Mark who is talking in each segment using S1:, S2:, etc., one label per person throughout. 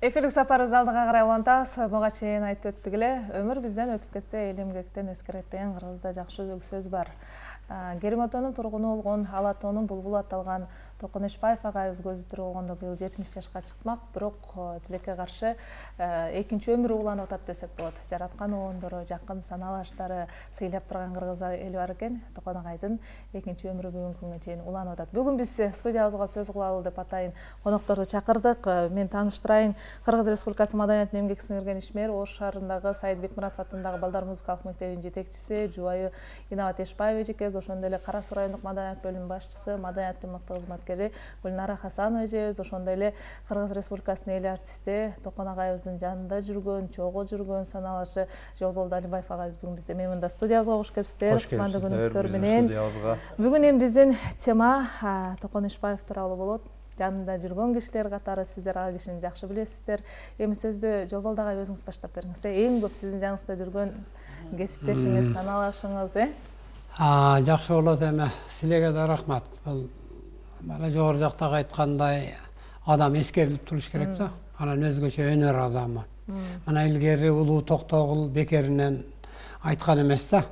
S1: Эфирлик сапарыбыз алдыга карай улантабыз. Буга чейин айтып өттүк эле, өмүр бизден өтүп кетсе, эл эмгектен эскерет деген кыргызда жакшы сөз бар. Керимотонун тургуну болгон Алатоонун булбул аталган Токон Эшбаев агайыбыз көзү тирүү болгондо быйыл 70 жашка чыкмак, бирок тилекке каршы экинчи өмүрү уланып атат десек болот. Жараткан оондору, жакын саналаштары сыйлап турган кыргыз эли бар экен. Токон агайдын экинчи өмүрү бүгүнкү күнгө чейин уланып атат. Бүгүн биз студиябызга сөз кылалы деп атайын конокторду чакырдык. Мен тааныштырайын, Кыргыз Республикасы Маданиятын эмгек сиңирген ишмер, Ош шаарындагы Сайыт Бекмуратов атындагы балдар музыкалык мектебинин жетекчиси, жубайы Инабат Эшбаева эжекебиз, ошондой эле Кара Суу райондук маданият бөлүмүнүн башчысы, маданияттын мыкты кызматкери Гүлнара Хасанова эжебиз, ошондой эле Кыргыз Республикасынын эл артисти Токон агайыбыздын жанында жүргөн, чогуу жүргөн саналашы Жолболду Алибаев агайыбыз бүгүн бизде. Мен мында студиябызга кош келипсиздер. Кутмандуу күнүңүздөр менен. Бүгүн эми биздин тема Токон Эшбаев тууралуу болот. Жанында жүргөн кишилер катары, сиздер ал кишини жакшы билесиздер. Эми сөздү Жолболду агай өзүңүз баштап бериңиз. Эң көп сиздин жаныңызда жүргөн кесиптешиңиз, саналашыңыз,
S2: Жакшы болот эми. Силерге да рахмат. Бул бала жогору жактагы айткандай адам эскерилип туруш керек да. Анан өзгөчө өнөр адамы. Мына илгери Улуу Токтогул бекеринен айткан эмес да.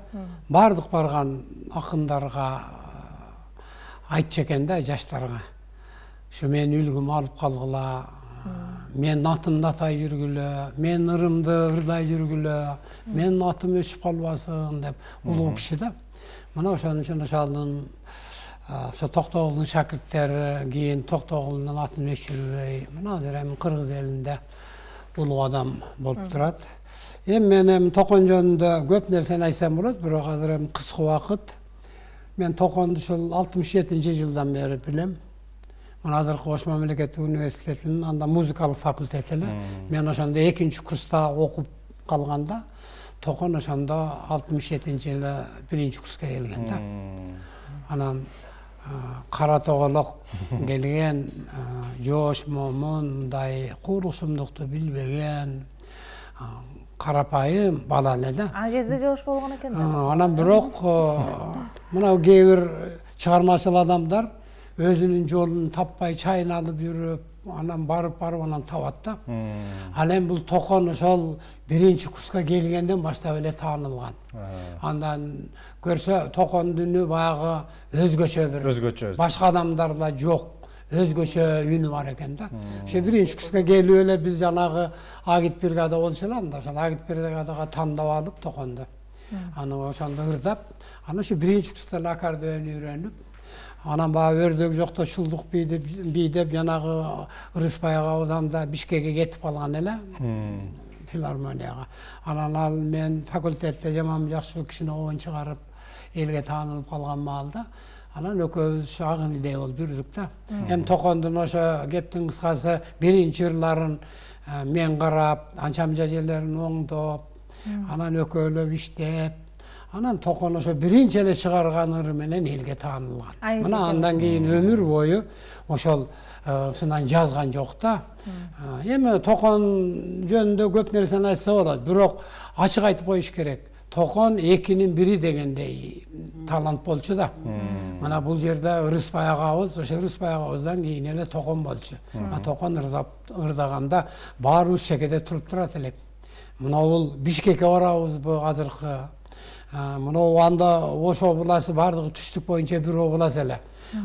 S2: Бардык барган акындарга айтчу экен да, жаштарга. Şu men үлгүм алып калгыла, мен атымды атай жүргүлө, мен ырымды ырдай жүргүлө, менин атым өчүп калбасын деп улуу киши да. Мына ошон үчүн ошолдун Токтогулдун шакирттери кийин Токтогулдун атын өчүрбөй, мына азыр эми кыргыз элинде улуу адам болуп турат. Эми мен Токон жөнүндө көп нерсени айтсам болот, бирок азыр эми кыска убакыт. Мен Токонду ушул 67-жылдан бери билем. Мен азыркы Ош мамлекеттик университетинин анда музыкалык факультети эле. Мен ошондо экинчи курста окуп калганда, Токон ошондо 67-жылы биринчи курска келген да. Анан кара тоголок келген, жош момун, мындай куулук сумдукту билбеген, карапайым бала эле да.
S1: А кезде жош болгон экен да.
S2: Анан бирок мына кээ бир чыгармачыл адамдар өзүнүн жолун таппай чайналып жүрүп, анан барып анан табат да. Ал эми бул Токон ошол биринчи курска келгенден баштап эле таанылган. Андан көрсө Токондун үнү баягы өзгөчө бир. Башка адамдарда жок. Өзгөчө үнү бар экен да. Ошо биринчи курска келип эле биз жанагы агит бригада болчу эле анда. Ошол агит бригадага тандап алып Токонду. Аны ошондо ырдап, анан ошо биринчи курста эле аккордеон үйрөнүп, анан баягы өрдөк жоктошулдук бийдеп жанагы Ырыспай агабызда Бишкекке кетип калган эле. Филармонияга. Анан ал мен факультетте жаман жакшы кишини обон чыгарып, элге таанылып калган маалда, анан экөөбүз агын идей болуп жүрдүк да. Эми Токондун ошо кептин кыскасы биринчи ырларын мен карап, анчам жажелерин оңдоп, анан экөөлөп иштеп, анан Токон ошо биринчи эле чыгарган ыры менен элге таанылган. Мына андан кийин өмүр бою ошол сынан жазган жок да. Эми Токон жөнүндө көп нерсени айтса болот, бирок ачык айтып коюш керек. Токон экинин бири дегендей талант болчу да. Мына бул жерде Ырыспай агабыз, ошо Ырыспай агабыздан кийин эле Токон болчу. Токон ырдаганда баарыбыз чекеде туруп турат элек. Мына бул Бишкекке барабызбы азыркы? Мына анда Ош областы бардыгы түштүк боюнча бир область эле.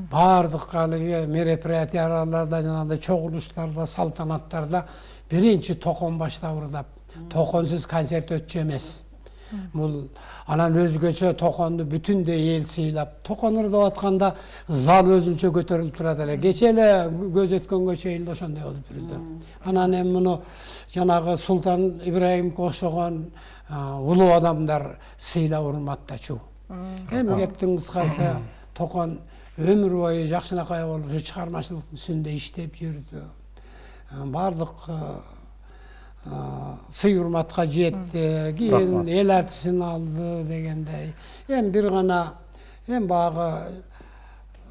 S2: Бардык алыгы мероприятияларда, жанагындай чогулуштарда, салтанаттарда биринчи Токон баштап ырдап, Токонсуз концерт өтчү эмес. Бул анан өзгөчө Токонду бүтүндөй эл сыйлап, Токон ырдап атканда зал өзүнчө көтөрүлүп турат эле. Кече эле көз өткөнгө чейин ошондой болуп жүрдү. Анан эми муну жанагы Султан Ибраимовго окшогон улуу адамдар сыйлап урматтачу. Эми кептин кыскасы Токон өмүр бою жакшынакай болуп чыгармачылыктын үстүндө иштеп жүрдү. Бардык сый урматка жетти, кийин эл артисин алды дегендей. Эми бир гана баягы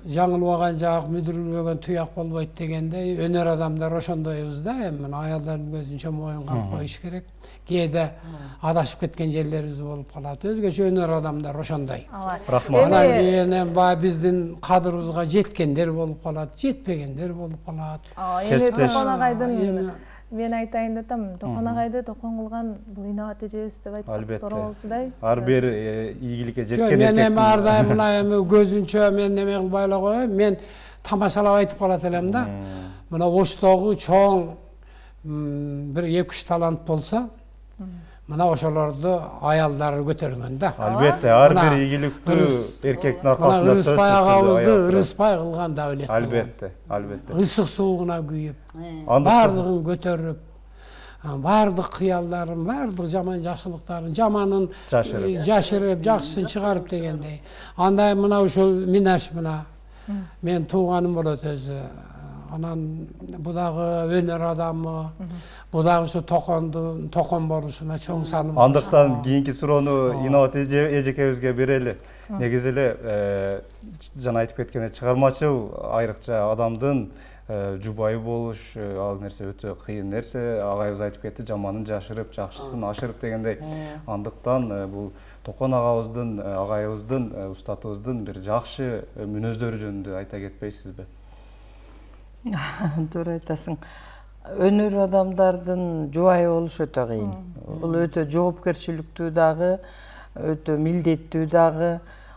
S2: жаңылбаган жак, мүдүрүлбөгөн туяк болбойт дегендей, өнөр адамдар ошондойбуз да. Эми аялдардын көзүнчө моюн кап коюш керек. Кээде адашып кеткен жерлерибиз болуп калат. Өзгөчө өнөр адамдар ошондой. Рахмат. Анан кийин баягы биздин кадырыбызга жеткендер болуп калат, жетпегендер болуп калат.
S1: Эми Токон агайдын мен айтайын деп атам, Токон агайды токон кылган бул инабат эжебиз деп айтсак туура болчудай.
S3: Ар бир ийгиликке жеткен
S2: эркек. Мен эми ар дайым мына эми көзүнчө мен неме кылып байлап коеюн. Мен тамашалап айтып калат элем да. Мына Оштогу чоң бир 2-3 талант болсо, мына ошолорду аялдары көтөргөн да.
S3: Албетте, ар бир ийгиликтүү эркектин аркасында сөз
S2: Ырыспай агабызды ырыспай кылган давлет.
S3: Албетте.
S2: Ысык суугуна күйүп, бардыгын көтөрүп, бардык кыялдарын, бардык жаман жакшылыктарын, жаманын жашырып, жакшысын чыгарып дегендей. Андай мына ушул Минаш мына мен тууганым болот өзү. Анан бу дагы өнөр адамы, бу дагы ушу токон болушуна чоң салым.
S3: Андыктан кийинки суроону Инабат эжекебизге берели. Негизи эле жана айтып кеткендей чыгармачыл айрыкча адамдын жубайы болуш, ал нерсе өтө кыйын нерсе. Агайыбыз айтып кетти, жаманын жашырып, жакшысын ашырып дегендей. Андыктан бул Токон агабыздын, агайыбыздын, устатыбыздын бир жакшы мүнөздөрү жөнүндө айта кетпейсизби?
S4: Doğru айтасың. Өнөр адамдардын жубайы болуш өтө кыйын. Бул өтө жоопкерчиликтүү дагы, өтө милдеттүү дагы,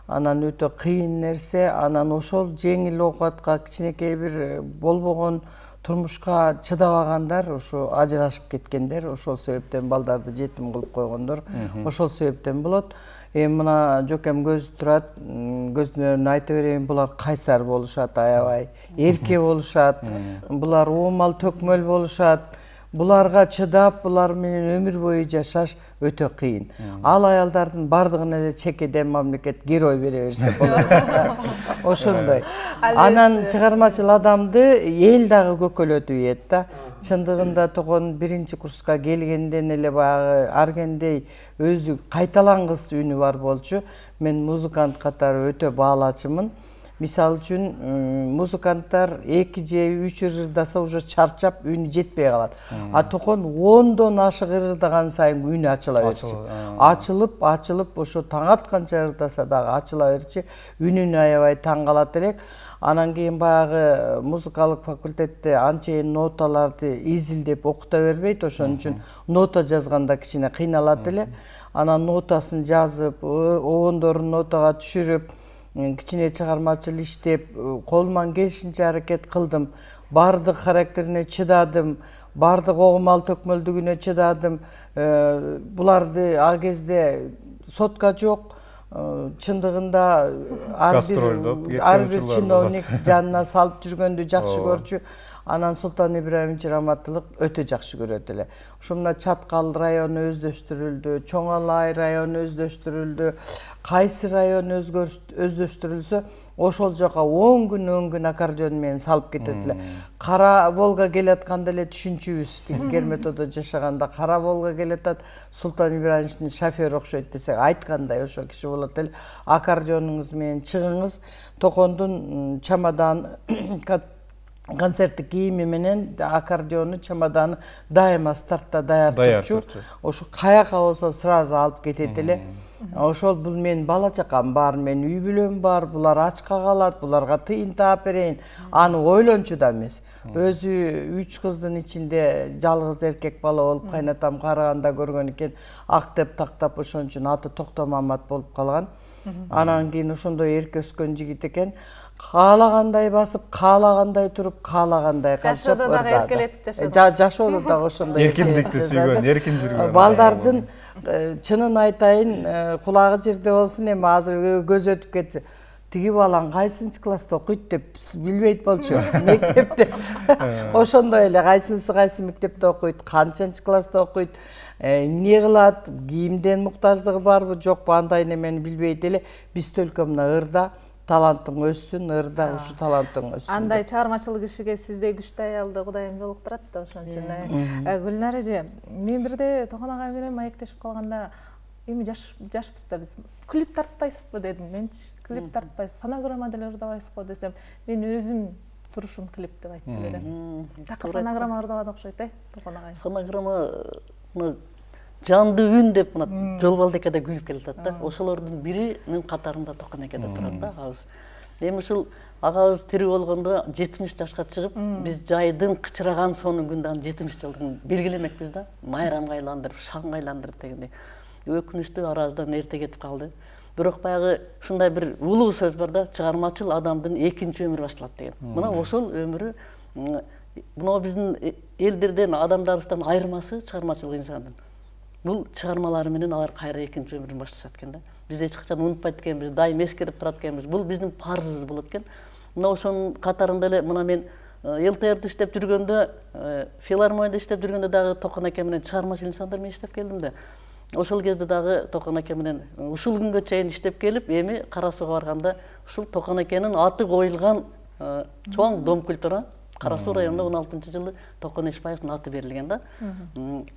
S4: анан өтө кыйын нерсе, анан ошол жеңил оокатка кичинекей бир болбогон турмушка чыдабагандар, ошо ажырашып кеткендер, ошол себептен балдарды жетим кылып койгондор, ошол себептен болот. Мына жокем көз турат, көзүнөн айта берейин, булар кайсар болушат, аябай эрке болушат, булар оомал төкмөл болушат. Буларга чыдап, булар менен өмүр бою жашаш өтө кыйын. Ал аялдардын бардыгына эле чекеден мамлекет герой бере берсе болот. Ошондой. Анан чыгармачыл адамды эл дагы көкөлөтүп ийет да. Чындыгында Токон 1-чи курска келгенден эле баягы аргендей өзү кайталангыс үнү бар болчу. Мен музыкант катары өтө баалачымын. Мисал үчүн музыканттар 2 же 3 ырдаса уже чарчап үнү жетпей калат. А Токон 10дон ашык ырдаган сайын үнү ачыла берчү. Ачылып ошо таң атканча ырдаса дагы ачыла берчү. Үнүнө аябай таң калат элек. Анан кийин баягы музыкалык факультетте анчейин ноталарды изилдеп окута бербейт, ошон үчүн нота жазганда кичине кыйналат эле. Анан нотасын жазып, оондорун нотага түшүрүп, кичине чыгармачыл иштеп, колуман келишинче аракет кылдым. Бардык характерине чыдадым, бардык огумал төкмөлдүгүнө чыдадым. Буларды ал кезде сотка жок. Чындыгында ар бир чиновник жанына салып жүргөндү жакшы көрчү. Анан Султан Ибраимович Раматылык өтө жакшы көрөт эле. Ушунда Чаткал району өздөштүрүлдү, Чоңалай району өздөштүрүлдү, кайсы район өздөштүрүлсө, ошол жака 10 күн аккордеон менен салып кетет эле. Кара Волга келатканда эле түшүнчүбүз, Керметодо жашаганда Кара Волга келатат, Султан Ибраимовичтин шофёру окшойт десек, айткандай ошо киши болот эле. Аккордеонуңуз менен чыгыңыз, Токондун чамадан концерттик кийими менен аккордеону чамаданы дайыма стартта даяр турчу. Ошо каяка болсо сразу алып кетет эле. Ошол бул менин бала чакам бар, менин үй бүлөм бар, булар ачка калат, буларга тыйын таап берейин. Аны ойлончу да эмес. Өзү 3 кыздын ичинде жалгыз эркек бала болуп кайнатам караганда көргөн экен, актеп тактап ошон үчүн аты Токтомамат болуп калган. Анан кийин ошондой эрке өскөн жигит экен. Каалагандай басып, каалагандай туруп, каалагандай качып
S1: жашоодо дагы эркелетип жашады.
S4: Жашоодо дагы ошондой
S3: эркиндикти сүйгөн, эркин жүргөн.
S4: Балдардын чынын айтайын, кулагы жерде болсун, эми азыр көз өтүп кетчү. Тиги балаң кайсынчы класста окуйт деп билбейт болчу. Мектепте. Ошондой эле кайсынысы кайсы мектепте окуйт, канчанчы класста окуйт, эмне кылат, кийимден муктаждыгы барбы, жокпу, андай немени билбейт эле. Биз только мына ырда талантың өссүн, ырда ушу талантың өссүн.
S1: Андай чыгармачыл кишиге сиздей күчтүү аялды Кудайым жолуктурат да, ошон үчүн. Гүлнар эже, мен бирде Токон агай менен маектешип калганда, эми жашпыз да биз. Клип тартпайсызбы дедим. Менчи клип тартпайсыз, фонограмма деле ырдабайсыз го десем, мен өзүм турушум клип деп айтты эле. Такыр фонограмма ырдабады окшойт, Токон агай.
S5: Фонограмма жанды үн деп жол балдекада күйүп келатат да. Ошолордун биринин катарында Токон эке да турат да. Эми ушул агабыз тирүү болгондо 70 жашка чыгып, биз жайдын кычыраган сонун күндөн 70 жылдыгын белгилемекпиз да. Майрамга айландырып, шаңга айландырып дегендей. Өкүнүчтүү араздан эрте кетип калды. Бирок баягы ушундай бир улуу сөз бар да, чыгармачыл адамдын экинчи өмүрү башталат деген. Мына ошол өмүрү мына биздин элдерден, адамдарыбыздан айырмасы чыгармачылык инсандын. Бул чыгармалары менен алар кайра экинчи өмүрүн башташат экен да. Биз эч качан унутпайт экенбиз, дайым эскерип турат экенбиз. Бул биздин парзыбыз болот экен. Мына ошонун катарында эле мына мен ЛТР'де иштеп жүргөндө, филармонияда иштеп жүргөндө дагы Токон аке менен чыгармачыл инсандар менен иштеп келдим да. Ошол кезде дагы Токон аке менен ушул күнгө чейин иштеп келип, эми Кара Сууга барганда ушул Токон акенин аты коюлган чоң дом культура Кара Суу районунда 16-жылы Токон Эшбаевдин аты берилген да.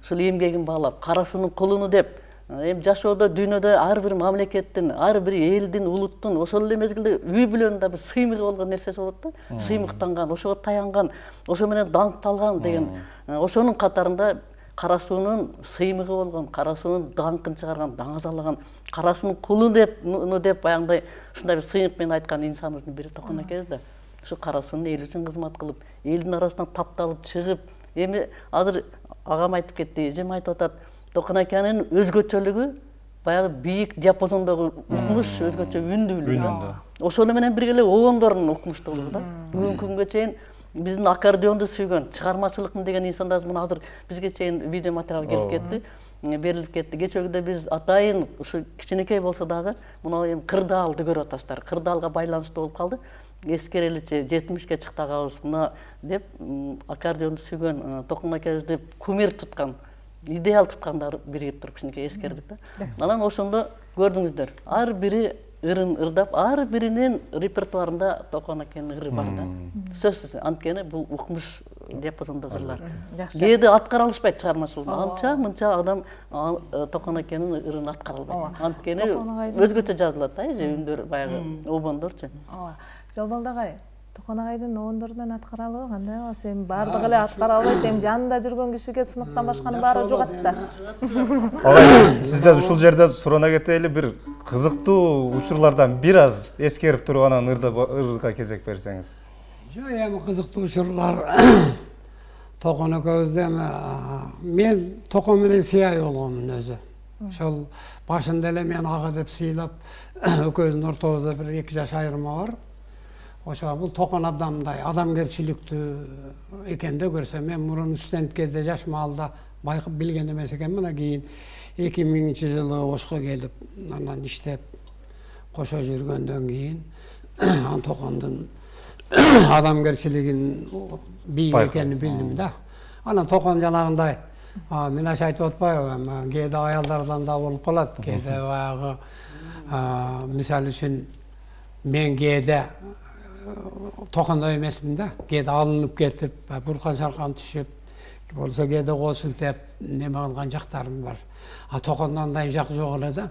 S5: Ушул эмгегин баалап, Кара Суунун кулуну деп, эми жашоодо, дүйнөдө ар бир мамлекеттин, ар бир элдин, улуттун, ошол эле мезгилде үй бүлөнүн да бир сыймыгы болгон нерсеси болот да. Сыймыктанган, ошого таянган, ошо менен даңкталган деген. Ошонун катарында Кара Суунун сыймыгы болгон, Кара Суунун даңкын чыгарган, даңазалаган, Кара Суунун кулу деп баягындай ушундай бир сыймык менен айткан инсаныбыздын бири Токон акебиз да. Ушу Кара Суунун эл үчүн кызмат кылып, элдин арасынан тапталып чыгып, эми азыр агам айтып кетти, эжем айтып атат, Токон акенин өзгөчөлүгү баягы бийик диапазондогу укмуш, өзгөчө үндүүлүгү. Ошону менен бирге эле огондордун укмуштуулугу да. Бүгүнкү күнгө чейин биздин аккордеонду сүйгөн, чыгармачылыктын деген инсандар мына азыр бизге чейин видео материал келип кетти, берилип кетти. Кечэгиде биз атайын ушу кичинекей болсо дагы мына эми кырдаалды көрүп атасыздар. Кырдаалга байланыштуу болуп калды. Эскереличи 70ке чыкты агабыз мына деп аккордеонду сүйгөн Токон акебизди кумир туткан, идеал туткандар биригип туруп кичинекей эскердик да. Анан ошондо көрдүңүздөр, ар бири ырын ырдап, ар биринин репертуарында Токон акенин ыры бар да. Сөзсүз, анткени бул укмуш диапазондогу ырлар. Кээде аткара алышпайт чыгармачылыкты. Анча мынча адам Токон акенин ырын аткара албайт. Анткени өзгөчө жазылат да, үндөр баягы обондорчу.
S1: Жалбалды агай, Токон агайдын обондорунан аткара алуу кандай болот? Эми баардыгы эле аткара албайт, эми жанында жүргөн кишиге сыныктан башканын баары жугат да.
S3: Агай, сизден ушул жерде сурана кетели, бир кызыктуу учурлардан бир аз эскерип туруп анан ырга кезек берсеңиз.
S2: Жок, эми кызыктуу учурлар Токон экөөбүздө мен Токон менен сыяй болгонмун өзү. Ошол башында эле мен ага деп сыйлап, экөөбүздүн ортобузда бир 2 жаш айырма бар. Ошо бул Токон абдамдай адамгерчиликтүү экен да көрсөм. Мен мурун студент кезде жаш маалда байкап билген эмес экен. Мына кийин 2000-жылы Ошко келип, анан иштеп кошо жүргөндөн кийин ан Токондун адамгерчилигин бий экенин билдим да. Анан Токон жанагындай мен аш айтып атпайбы, кээде аялдардан да болуп калат, кээде баягы мисалы үчүн мен кээде Токондой эмесмин да, кээде алынып кетип, буркан шаркан түшүп, болсо кээде кол шилтеп неме кылган жактарым бар. Токондон андай жак жок эле да.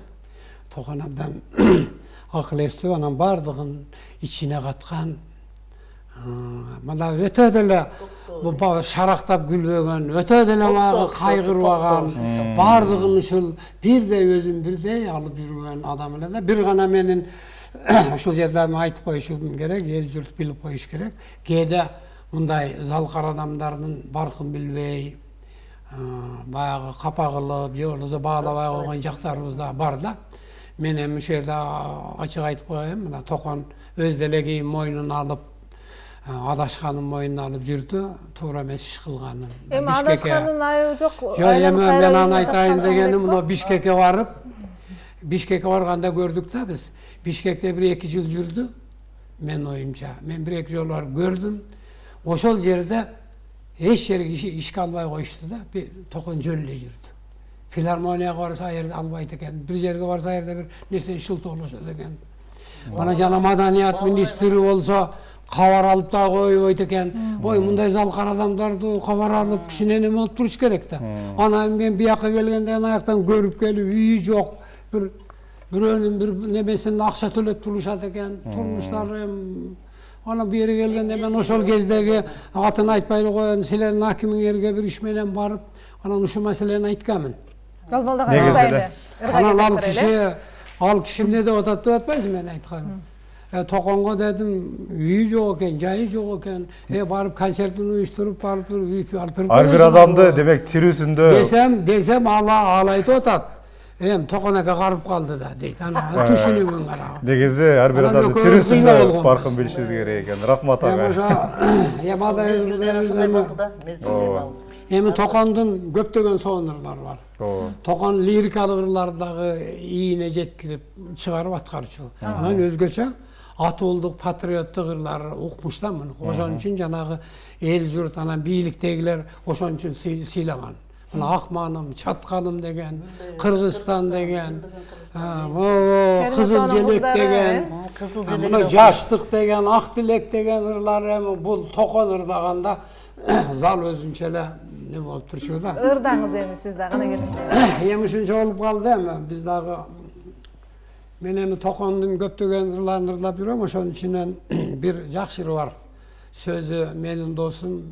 S2: Токон абдан акыл эстүү, анан баардыгын ичине каткан. Мына өтө деле шарактап күлбөгөн, өтө деле баягы кайгырбаган, баардыгын ушул бирдей өзүн бирдей алып жүргөн адам эле да. Бир гана менин ушул жерде айтып коюшум керек, эл журт билип коюш керек. Кээде мындай залкар адамдардын баркын билбей, баягы капа кылып, же болбосо баалабай койгон жактарыбыз да бар да. Мен эми ушул жерде ачык айтып коеюн, мына Токон өз деле кийин мойнуна алып, адашканын мойнуна алып жүрдү, туура эмес иш кылганын.
S1: Эми адашканын айыбы жок.
S2: Жок, эми мен аны айтайын дегеним, мына Бишкекке барып, Бишкекке барганда көрдүк да биз. Бишкекте 1-2 жыл жүрдү, мен оюмча. Мен 1-2 жолу барып көрдүм. Ошол жерде эч жерге ишке албай коюшту да, Токон жөн эле жүрдү. Филармонияга барса ал жерде албайт экен, бир жерге барса ал жерде бир нерсени шылтоолошот экен. Мана жана маданият министри болсо кабар алып да койбойт экен. Ой, мындай залкар адамдарды кабар алып кичине неме болуп туруш керек да. Анан мен бияка келгенде аяктан көрүп келип, үйү жок, бирөөнүн бир немесине акча төлөп турушат экен, турмуштары. Анан бу жерге келгенде мен ошол кездеги атын айтпай эле коеюн, силердин акимиңерге бир иш менен барып, анан ушул маселени айтканмын.
S1: Жалбалдага
S2: Анан ал киши эмне деп атат деп атпайсың мен айтканым. Tokonga dedim, üyü yok eken, jayı yok eken. Barıp konsertini uyuşturup barıp durup alıp berip.
S3: Har bir adamdı demek tirüsündө.
S2: Desem ağlaydı otat. Tokonaka qarıp kaldı da deydi. Ana düşünüyorum ara.
S3: Negezi har bir adamdı tirüsündө farkın bilişimiz gerek eken. Rahmat aga.
S2: Yamada Emin Tokondun köptөгөн soğunurlar var. Tokon lirikalı ırlardagı iğne jetkirip çıgarıp atkarчу. Anan özgöçe atıldık patriottық ırlar ukmuşlar mı? Oşon üçün janagı el jurt anan biyiliktegiler oşon üçün sıylagan. Akmanım, Çatkalım degen, Kırgızstan degen, Kızıl Jelek degen, Jaştık degen, Akdilek degen ırlar bu Tokon ırdaganda zal özünçele ne bolup turuşu da.
S1: Irdağınız emi siz de gana gelmişsiniz.
S2: Yemişince olup kaldı ama biz dağı men emi Tokondun köptөгөн ırlarında bir ama şonun içinden bir jakşırı var. Sözü menin dostum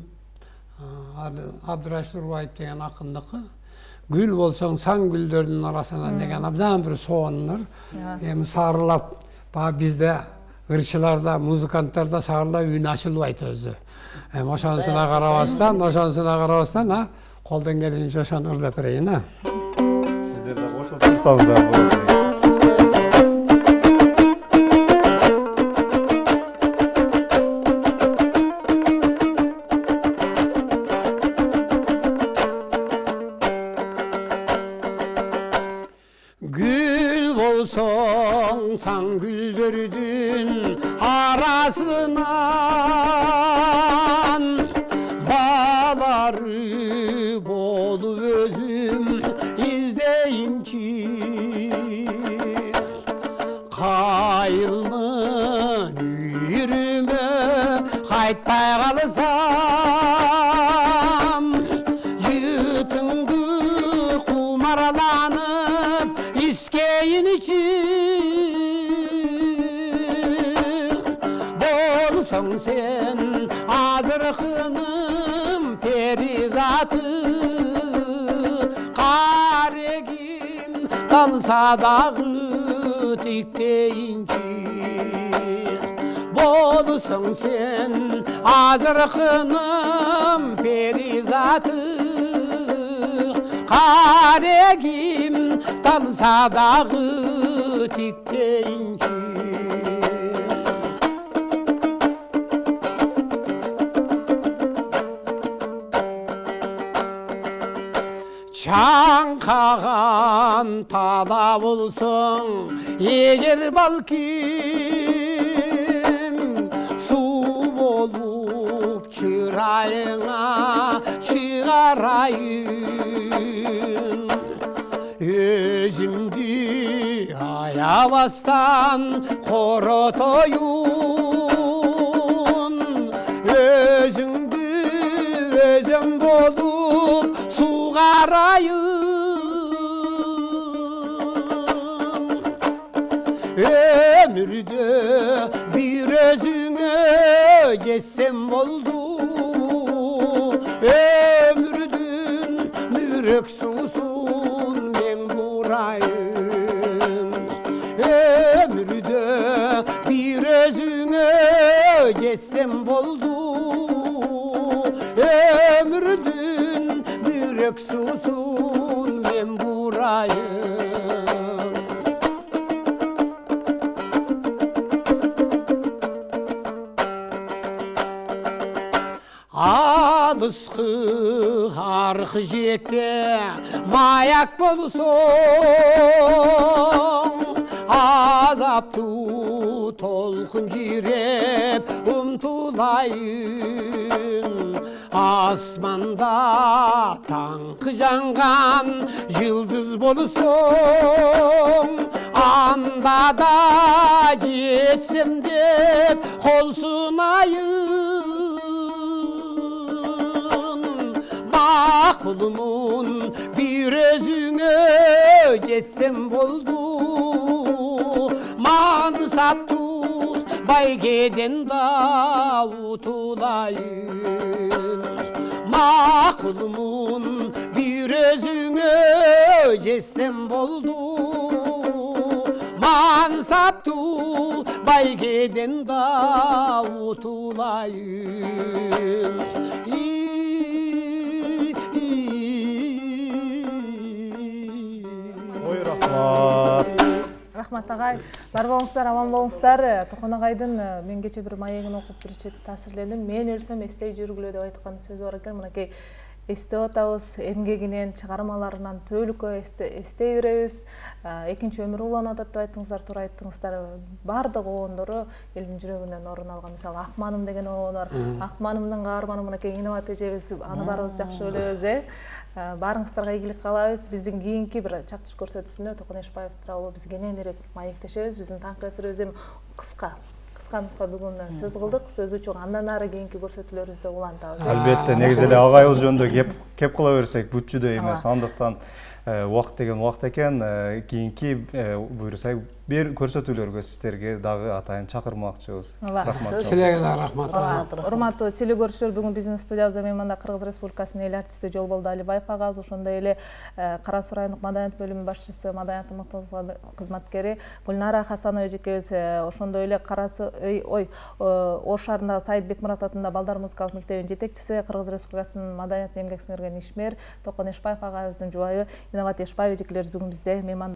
S2: Abduraş Durbayıp degen akındakı. Gül bolsoň san güllerinin arasından degen abdan bir soğanlar. Emi sarılap, bizde ırçılarda, muzikantlarda sarılap üyün açılbayt özü. Oşansına karabastan, koldan gelince oşan ırlap bereyin ha.
S3: Sizler de koşup tursanız da болады.
S2: Gül bolsoň san güldürdün arasından bağları bolup özüm izdeyinçi kayılmın yürüme kaytpay kalsam jıtındı kumaralanıp iskeyin için bolsoň sen azırkınım perizatı karegim kalsa dağı tikteyinci bolsoň sen azırkınım perizatı karegim talsa dağı tikteyinci Çankağan tala bulsun eğer balkim su olup çırayına çıkarayım özümdü ayavastan korotoyun özümdü özüm bolup sugarayım ömürde bir özüne yetsem oldu ömrüdün mürek susun ben burayım ömürde bir özüne yetsem oldu ömrüdün mürek susun ben burayım alısqı harqı jekte mayak bolsoň azaptu tolkun jirep umtulayın asmanda tankı jangan yıldız bolsoň anda da jetsem dep kol sunayın makulumun bir özüne jetsem boldu mansaptus baygeden davutulayın makulumun bir özüne jetsem boldu мансаптуу байгеден да утулайын.
S3: Ой, рахмат.
S1: Рахмат агай. Бар болуңуздар, аман болуңуздар. Токон агайдын мен кече бир маегин окуп бир чети таасирлендим. Мен өлсөм эстей жүргүлө деп айткан сөзү бар экен. Мынакей эстеп атабыз, эмгегинен, чыгармаларынан төлүккө эстей беребиз. Экинчи өмүрү уланат деп айттыңыздар, туура айттыңыздар. Бардык оондору элдин жүрөгүнөн орун алган. Мисалы Акманым деген оон бар. Акманымдын каарманы мынакей Инабат эжебиз, аны баарыбыз жакшы билебиз, Баарыңыздарга ийгилик каалайбыз. Биздин кийинки бир чактыш көрсөтүүсүндө Токон Эшпаев тууралуу биз кененирээк маектешебиз. Биздин таңкы эфирибиз эми кыска бүгүн сөз кылдык. Сөз учук андан ары кийинки көрсөтүүлөрүбүздө улантабыз.
S3: Албетте, негизи эле агайыбыз жөнүндө кеп кыла берсек бүт эмес. Андыктан убакыт деген убакыт экен. Кийинки буйрусак бир көрсөтүүлөргө сиздерге дагы атайын чакырмакчыбыз.
S1: Рахмат.
S2: Силерге да рахмат.
S1: Урматтуу теле көрүүчүлөр, бүгүн биздин студиябызда мейманда Кыргыз Республикасынын эл артисти Жолболду Алибаев агабыз, ошондой эле Кара Суу райондук маданият бөлүмүнүн башчысы, маданият кызматкери Гүлнара Хасанова эжекебиз, ошондой эле Ош шаарындагы Саид Бекмурат атындагы балдар музыкалык мектебинин жетекчиси, Кыргыз Республикасынын маданият эмгек сиңирген ишмер Токон Эшпаев агайыбыздын жубайы Инабат Эшпаев эжекелерибиз бүгүн бизде мейманда.